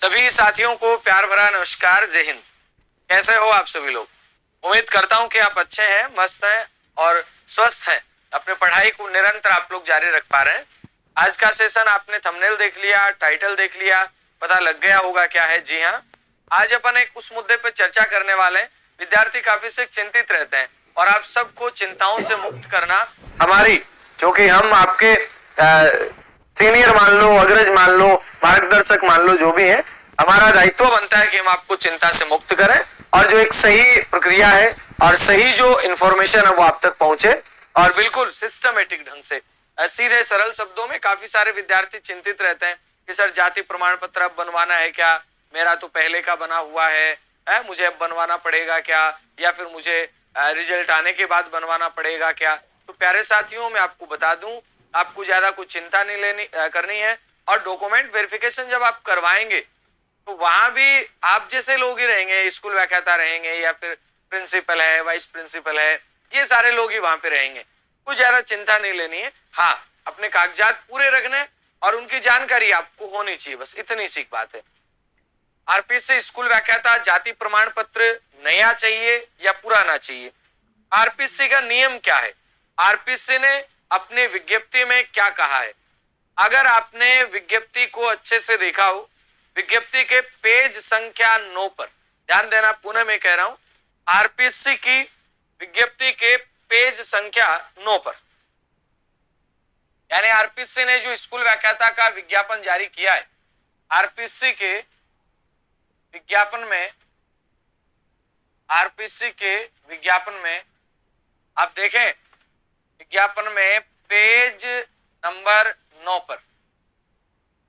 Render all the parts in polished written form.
सभी साथियों को प्यार भरा नमस्कार, जय हिंद। कैसे हो आप सभी लोग? उम्मीद करता हूं कि आप अच्छे हैं, मस्त हैं और स्वस्थ हैं। अपने पढ़ाई को निरंतर आप लोग जारी रख पा रहे हैं। आज का सेशन आपने थंबनेल देख लिया, टाइटल देख लिया, पता लग गया होगा क्या है। जी हाँ, आज अपन एक उस मुद्दे पर चर्चा करने वाले हैं। विद्यार्थी काफी से चिंतित रहते हैं और आप सबको चिंताओं से मुक्त करना हमारी, जो कि हम आपके सीनियर मान लो, अग्रज मान लो, मार्गदर्शक मान लो, जो भी है, हमारा दायित्व बनता है कि हम आपको चिंता से मुक्त करें और जो एक सही प्रक्रिया है और सही जो इंफॉर्मेशन है वो आप तक पहुंचे और बिल्कुल सिस्टमेटिक ढंग से। सीधे सरल शब्दों में काफी सारे विद्यार्थी चिंतित रहते हैं कि सर जाति प्रमाण पत्र अब बनवाना है क्या, मेरा तो पहले का बना हुआ है, मुझे अब बनवाना पड़ेगा क्या, या फिर मुझे रिजल्ट आने के बाद बनवाना पड़ेगा क्या। तो प्यारे साथियों, मैं आपको बता दूं, आपको ज्यादा कुछ चिंता नहीं करनी है। और डॉक्यूमेंट वेरिफिकेशन जब आप करवाएंगे तो वहां भी आप जैसे लोग ही रहेंगे, स्कूल व्याख्याता रहेंगे या फिर प्रिंसिपल है, वाइस प्रिंसिपल है, ये सारे लोग ही वहां पे रहेंगे। कुछ ज्यादा चिंता नहीं लेनी है। हाँ, अपने कागजात पूरे रखने और उनकी जानकारी आपको होनी चाहिए, बस इतनी सी बात है। आरपीएससी स्कूल व्याख्याता जाति प्रमाण पत्र नया चाहिए या पुराना चाहिए? आरपीएससी का नियम क्या है? आरपीएससी ने अपने विज्ञप्ति में क्या कहा है? अगर आपने विज्ञप्ति को अच्छे से देखा हो, विज्ञप्ति के पेज संख्या 9 पर ध्यान देना, पुनः मैं कह रहा हूं, आरपीएससी की विज्ञप्ति के पेज संख्या 9 पर, यानी आरपीएससी ने जो स्कूल व्याख्याता का विज्ञापन जारी किया है, आरपीएससी के विज्ञापन में, आरपीएससी के विज्ञापन में आप देखें, विज्ञापन में पेज नंबर 9 पर,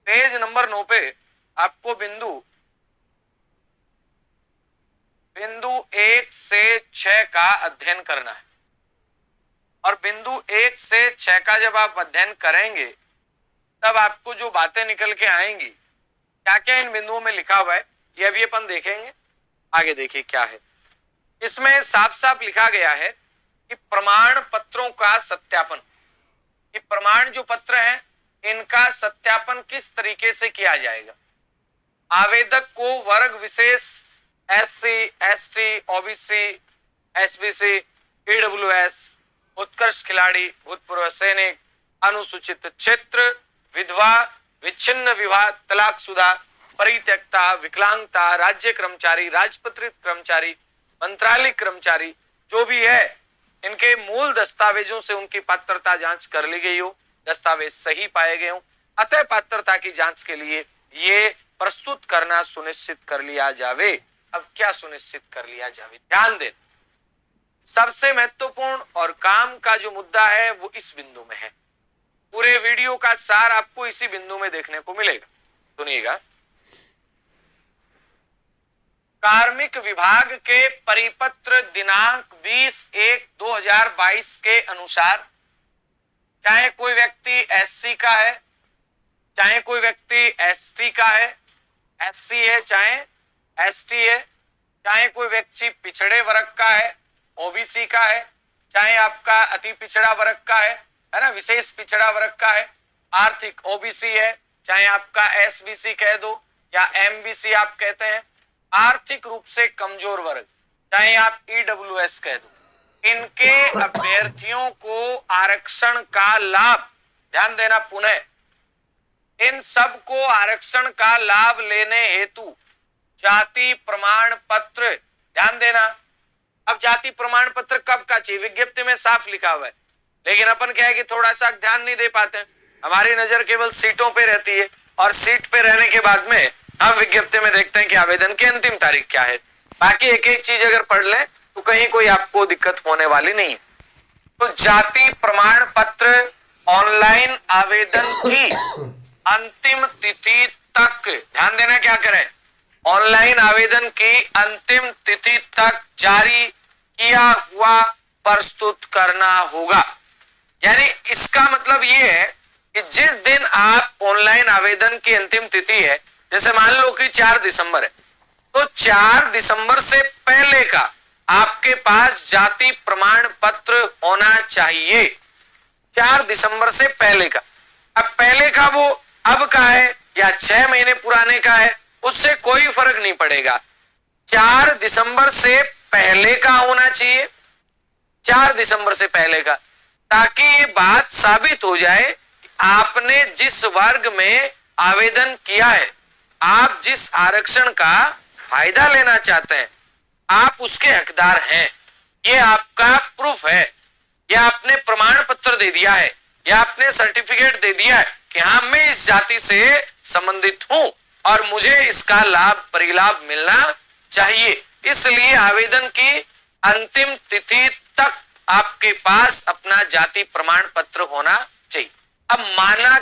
पेज नंबर 9 पे आपको बिंदु 1 से 6 का अध्ययन करना है। और बिंदु 1 से 6 का जब आप अध्ययन करेंगे तब आपको जो बातें निकल के आएंगी, क्या क्या इन बिंदुओं में लिखा हुआ है, ये अभी अपन देखेंगे। आगे देखिए क्या है। इसमें साफ साफ लिखा गया है कि प्रमाण पत्रों का सत्यापन, कि प्रमाण जो पत्र हैं इनका सत्यापन किस तरीके से किया जाएगा। आवेदक को वर्ग विशेष SC, ST, OBC, SBC, EWS, उत्कृष्ट खिलाड़ी, भूतपूर्व सैनिक, अनुसूचित क्षेत्र, विधवा, विच्छिन्न विवाह, तलाकशुदा, परित्यक्ता, विकलांगता, राज्य कर्मचारी, राजपत्रित कर्मचारी, मंत्रालय कर्मचारी, जो भी है, इनके मूल दस्तावेजों से उनकी पात्रता जांच कर ली गई हो, दस्तावेज सही पाए गए हो, अतः पात्रता की जांच के लिए ये प्रस्तुत करना सुनिश्चित कर लिया जावे। अब क्या सुनिश्चित कर लिया जावे, ध्यान दें। सबसे महत्वपूर्ण और काम का जो मुद्दा है वो इस बिंदु में है। पूरे वीडियो का सार आपको इसी बिंदु में देखने को मिलेगा। सुनिएगा। कार्मिक विभाग के परिपत्र दिनांक 20/1/2022 के अनुसार, चाहे कोई व्यक्ति एससी का है, चाहे कोई व्यक्ति एसटी का है, एससी है चाहे एसटी है, चाहे कोई व्यक्ति पिछड़े वर्ग का है, ओबीसी का है, चाहे आपका अति पिछड़ा वर्ग का है ना, विशेष पिछड़ा वर्ग का है, आर्थिक ओबीसी है, चाहे आपका एसबीसी कह दो या एमबीसी आप कहते हैं, आर्थिक रूप से कमजोर वर्ग, चाहे आप ईडब्ल्यूएस कह दो, इनके अभ्यर्थियों को आरक्षण का लाभ, ध्यान देना पुनः, इन सब को आरक्षण का लाभ लेने हेतु जाति प्रमाण पत्र, ध्यान देना। अब जाति प्रमाण पत्र कब का चाहिए, विज्ञप्ति में साफ लिखा हुआ है, लेकिन अपन क्या है कि थोड़ा सा ध्यान नहीं दे पाते हैं, हमारी नजर केवल सीटों पे रहती है और सीट पे रहने के बाद में हम विज्ञप्ति में देखते हैं कि आवेदन की अंतिम तारीख क्या है। बाकी एक एक चीज अगर पढ़ लें तो कहीं कोई आपको दिक्कत होने वाली नहीं है। तो जाति प्रमाण पत्र ऑनलाइन आवेदन की अंतिम तिथि तक, ध्यान देना, क्या करें, ऑनलाइन आवेदन की अंतिम तिथि तक जारी किया हुआ प्रस्तुत करना होगा। यानी इसका मतलब ये है कि जिस दिन आप ऑनलाइन आवेदन की अंतिम तिथि है, जैसे मान लो कि 4 दिसंबर है, तो 4 दिसंबर से पहले का आपके पास जाति प्रमाण पत्र होना चाहिए। 4 दिसंबर से पहले का। अब पहले का वो अब का है या 6 महीने पुराने का है, उससे कोई फर्क नहीं पड़ेगा। 4 दिसंबर से पहले का होना चाहिए, 4 दिसंबर से पहले का, ताकि ये बात साबित हो जाए कि आपने जिस वर्ग में आवेदन किया है, आप जिस आरक्षण का फायदा लेना चाहते हैं, आप उसके हकदार हैं। ये आपका प्रूफ है, या आपने प्रमाण पत्र दे दिया है, या आपने सर्टिफिकेट दे दिया है कि हाँ मैं इस जाति से संबंधित हूं और मुझे इसका लाभ परिलाभ मिलना चाहिए। इसलिए आवेदन की अंतिम तिथि तक आपके पास अपना जाति प्रमाण पत्र होना चाहिए। अब माना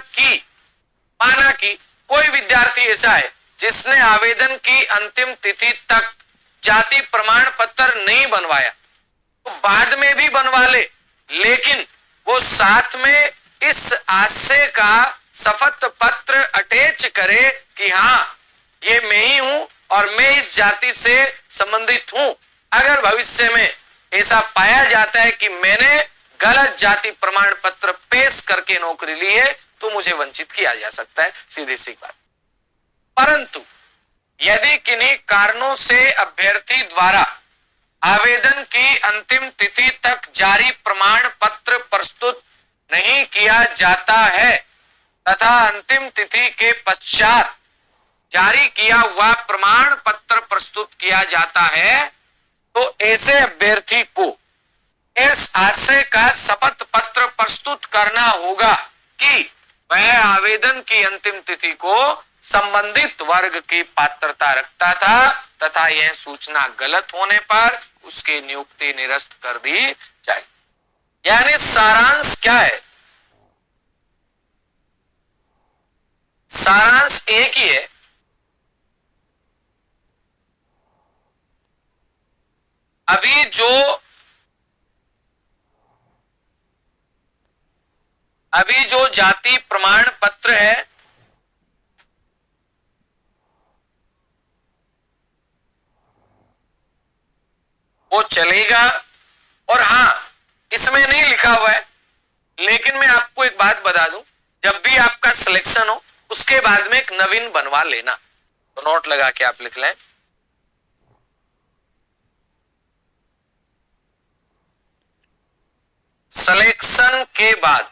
कि कोई विद्यार्थी ऐसा है जिसने आवेदन की अंतिम तिथि तक जाति प्रमाण पत्र नहीं बनवाया, तो बाद में भी बनवा ले, लेकिन वो साथ में इस आशय का शपथ पत्र अटैच करे कि हाँ ये मैं ही हूं और मैं इस जाति से संबंधित हूं। अगर भविष्य में ऐसा पाया जाता है कि मैंने गलत जाति प्रमाण पत्र पेश करके नौकरी ली है, तो मुझे वंचित किया जा सकता है, सीधी सी बात। परंतु यदि किन्हीं कारणों से अभ्यर्थी द्वारा आवेदन की अंतिम तिथि तक जारी प्रमाण पत्र प्रस्तुत नहीं किया जाता है तथा अंतिम तिथि के पश्चात जारी किया हुआ प्रमाण पत्र प्रस्तुत किया जाता है, तो ऐसे अभ्यर्थी को इस आशय का शपथ पत्र प्रस्तुत करना होगा कि वह आवेदन की अंतिम तिथि को संबंधित वर्ग की पात्रता रखता था तथा यह सूचना गलत होने पर उसकी नियुक्ति निरस्त कर दी जाए। यानी सारांश क्या है? सारांश एक ही है, अभी जो जाति प्रमाण पत्र है वो चलेगा। और हाँ, इसमें नहीं लिखा हुआ है, लेकिन मैं आपको एक बात बता दूं, जब भी आपका सिलेक्शन हो उसके बाद में एक नवीन बनवा लेना। तो नोट लगा के आप लिख लें, सिलेक्शन के बाद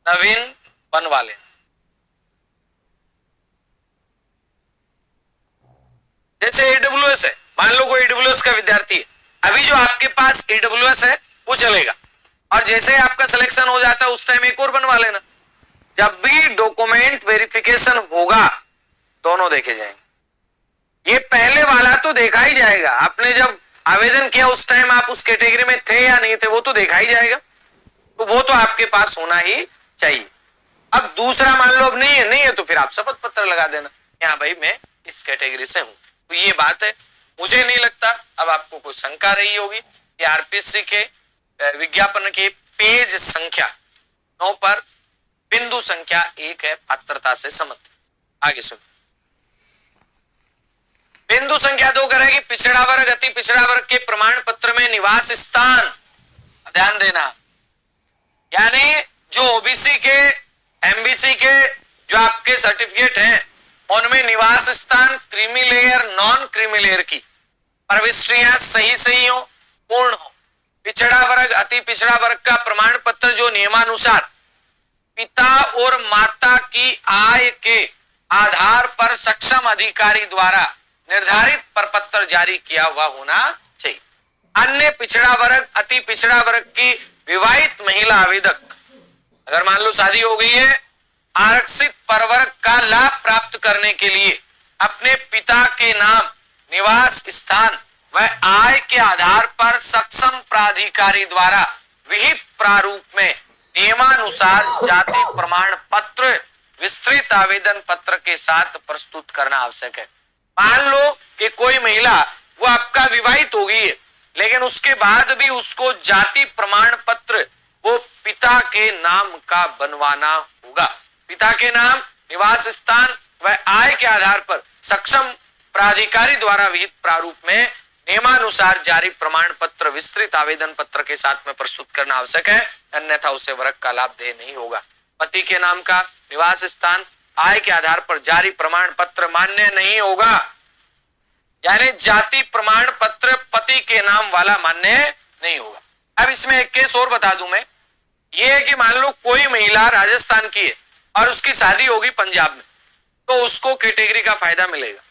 नवीन बनवा लेना। जैसे AWS है, मान लो कोई AWS का विद्यार्थी है, अभी जो आपके पास AWS है वो चलेगा, और जैसे आपका सिलेक्शन हो जाता है उस टाइम एक और बनवा लेना। जब भी डॉक्यूमेंट वेरिफिकेशन होगा दोनों देखे जाएंगे। ये पहले वाला तो देखा ही जाएगा, आपने जब आवेदन किया उस टाइम आप उस कैटेगरी में थे या नहीं थे वो तो देखा ही जाएगा, तो वो तो आपके पास होना ही चाहिए। अब दूसरा मान लो अब नहीं है तो फिर आप शपथ पत्र लगा देना, यहाँ भाई मैं इस कैटेगरी से हूं। तो ये बात है, मुझे नहीं लगता अब आपको कोई शंका रही होगी कि आरपीएससी के विज्ञापन के पेज संख्या 9 पर बिंदु संख्या 1 है पात्रता से संबंधित। आगे सुन, बिंदु संख्या 2 करेगी पिछड़ा वर्ग अति पिछड़ा वर्ग के प्रमाण पत्र में निवास स्थान, ध्यान देना, यानी जो ओबीसी के एमबीसी के जो आपके सर्टिफिकेट हैं उनमें निवास स्थान, creamy layer, non creamy layer की प्रविष्टियां सही हो, पूर्ण हो। पिछड़ा वर्ग अति पिछड़ा वर्ग का प्रमाण पत्र जो नियमानुसार पिता और माता की आय के आधार पर सक्षम अधिकारी द्वारा निर्धारित प्रपत्र जारी किया हुआ होना चाहिए। अन्य पिछड़ा वर्ग अति पिछड़ा वर्ग की विवाहित महिला आवेदक, अगर मान लो शादी हो गई है, आरक्षित प्रवर्ग का लाभ प्राप्त करने के लिए अपने पिता के नाम, निवास स्थान व आय के आधार पर सक्षम प्राधिकारी द्वारा विहित प्रारूप में नियमानुसार जाति प्रमाण पत्र विस्तृत आवेदन पत्र के साथ प्रस्तुत करना आवश्यक है। मान लो कि कोई महिला वो आपका विवाहित हो गई है, लेकिन उसके बाद भी उसको जाति प्रमाण पत्र वो पिता के नाम का बनवाना होगा। पिता के नाम, निवास स्थान व आय के आधार पर सक्षम प्राधिकारी द्वारा विहित प्रारूप में नियमानुसार जारी प्रमाण पत्र विस्तृत आवेदन पत्र के साथ में प्रस्तुत करना आवश्यक है, अन्यथा उसे वर्ग का लाभ देय नहीं होगा। पति के नाम का, निवास स्थान आय के आधार पर जारी प्रमाण पत्र मान्य नहीं होगा। यानी जाति प्रमाण पत्र पति के नाम वाला मान्य नहीं होगा। अब इसमें एक केस और बता दूं मैं, ये है कि मान लो कोई महिला राजस्थान की है और उसकी शादी होगी पंजाब में, तो उसको कैटेगरी का फायदा मिलेगा।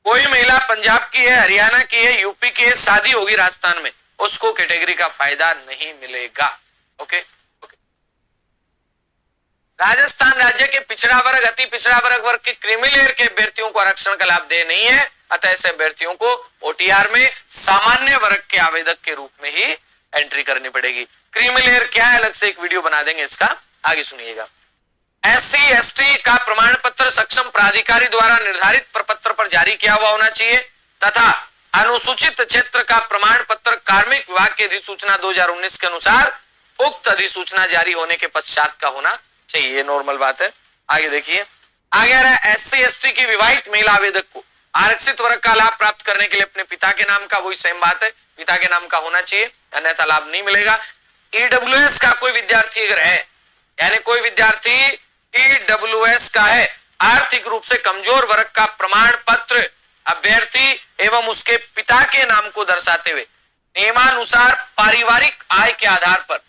कोई महिला पंजाब की है, हरियाणा की है, यूपी की है, शादी होगी राजस्थान में, उसको कैटेगरी का फायदा नहीं मिलेगा। ओके, राजस्थान राज्य के पिछड़ा वर्ग, अति पिछड़ा वर्ग के क्रीमी लेयर के अभ्यर्थियों को आरक्षण का लाभ दे नहीं है, अतः ऐसे अभ्यर्थियों को ओटीआर में सामान्य वर्ग के आवेदक के रूप में ही एंट्री करनी पड़ेगी। क्रीमी लेयर क्या है, अलग से एक वीडियो बना देंगे इसका, आगे सुनिएगा। एससी एसटी का प्रमाण पत्र सक्षम प्राधिकारी द्वारा निर्धारित प्रपत्र पर जारी किया हुआ होना चाहिए तथा अनुसूचित क्षेत्र का प्रमाण पत्र कार्मिक विभाग की अधिसूचना 2019 के अनुसार उक्त अधिसूचना जारी होने के पश्चात का होना चाहिए। ये नॉर्मल बात है। आगे देखिए, आगे आ रहा है एससी एसटी की विवाहित महिला आवेदक को आरक्षित वर्ग का लाभ प्राप्त करने के लिए अपने पिता के नाम का, वही सेम बात है, पिता के नाम का होना चाहिए, अन्यथा लाभ नहीं मिलेगा। ईडब्ल्यूएस का कोई विद्यार्थी अगर है, यानी कोई विद्यार्थी ईडब्ल्यूएस का है, आर्थिक रूप से कमजोर वर्ग का प्रमाण पत्र अभ्यर्थी एवं उसके पिता के नाम को दर्शाते हुए नियमानुसार पारिवारिक आय के आधार पर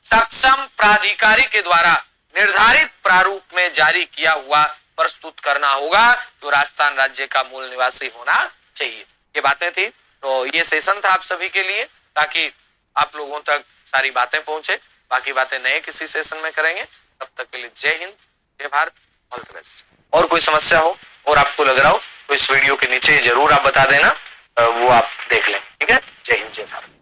सक्षम प्राधिकारी के द्वारा निर्धारित प्रारूप में जारी किया हुआ प्रस्तुत करना होगा, तो राजस्थान राज्य का मूल निवासी होना चाहिए। ये बातें थी, तो ये सेशन था आप सभी के लिए, ताकि आप लोगों तक सारी बातें पहुंचे। बाकी बातें नए किसी सेशन में करेंगे। तब तक के लिए जय हिंद, जय भारत, ऑल द बेस्ट। और कोई समस्या हो और आपको लग रहा हो तो इस वीडियो के नीचे जरूर आप बता देना, वो आप देख लें। ठीक है, जय हिंद, जय भारत।